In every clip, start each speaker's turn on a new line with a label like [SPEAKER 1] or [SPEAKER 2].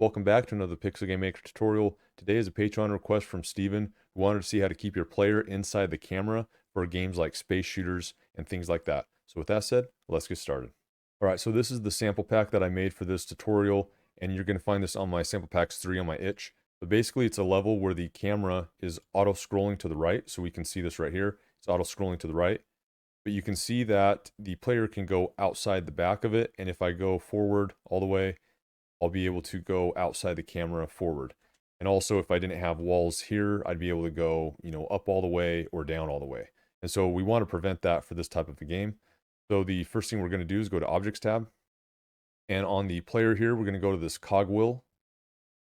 [SPEAKER 1] Welcome back to another Pixel Game Maker tutorial. Today is a Patron request from Steven who wanted to see how to keep your player inside the camera for games like space shooters and things like that. So with that said, let's get started. All right, so this is the sample pack that I made for this tutorial, and you're going to find this on my sample packs 3 on my itch. But basically it's a level where the camera is auto scrolling to the right, so we can see this right here. It's auto scrolling to the right. But you can see that the player can go outside the back of it, and if I go forward all the way, I'll be able to go outside the camera forward. And also if I didn't have walls here, I'd be able to go, up all the way or down all the way. And so we want to prevent that for this type of a game. So the first thing we're going to do is go to Objects tab. And on the player here, we're going to go to this cogwheel.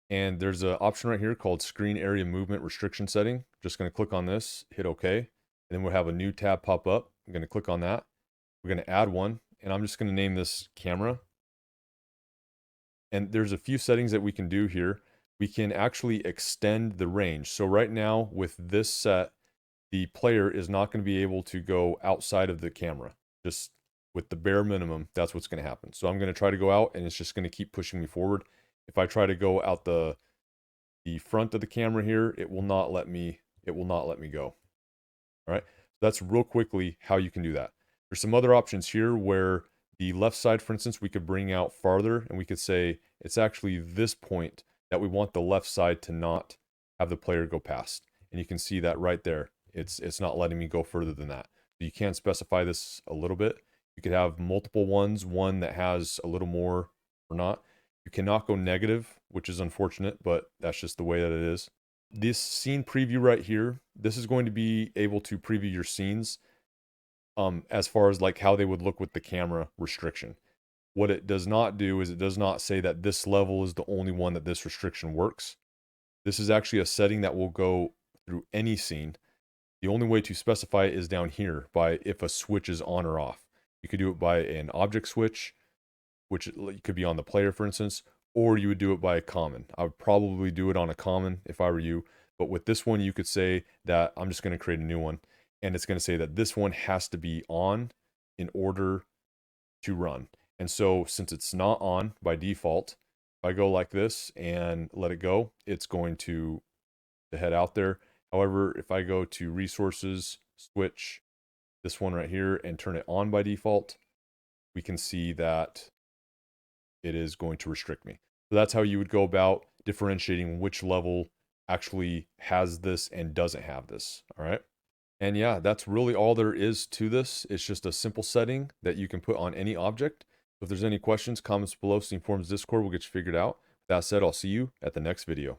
[SPEAKER 1] And there's an option right here called Screen Area Movement Restriction Setting. Just going to click on this, hit OK. And then we'll have a new tab pop up. I'm going to click on that. We're going to add one. And I'm just going to name this Camera. And there's a few settings that we can do here. We can actually extend the range. So right now with this set, the player is not going to be able to go outside of the camera. Just with the bare minimum, that's what's going to happen. So I'm going to try to go out and it's just going to keep pushing me forward. If I try to go out the front of the camera here, it will not let me go. All right. So that's real quickly how you can do that. There's some other options here where the left side, for instance, we could bring out farther and we could say it's actually this point that we want the left side to not have the player go past. And you can see that right there. It's not letting me go further than that. So you can specify this a little bit. You could have multiple ones, one that has a little more or not. You cannot go negative, which is unfortunate, but that's just the way that it is. This scene preview right here, this is going to be able to preview your scenes as far as like how they would look with the camera restriction. What it does not do is it does not say that this level is the only one that this restriction works. This is actually a setting that will go through any scene. The only way to specify it is down here by if a switch is on or off. You could do it by an object switch, which could be on the player, for instance, or you would do it by a common. I would probably do it on a common if I were you. But with this one, you could say that I'm just going to create a new one. And it's going to say that this one has to be on in order to run. And so since it's not on by default, if I go like this and let it go, it's going to head out there. However, if I go to resources, switch this one right here and turn it on by default, we can see that it is going to restrict me. So that's how you would go about differentiating which level actually has this and doesn't have this. All right. And yeah, that's really all there is to this. It's just a simple setting that you can put on any object. So if there's any questions, comments below, Steam Forums Discord will get you figured out. With that said, I'll see you at the next video.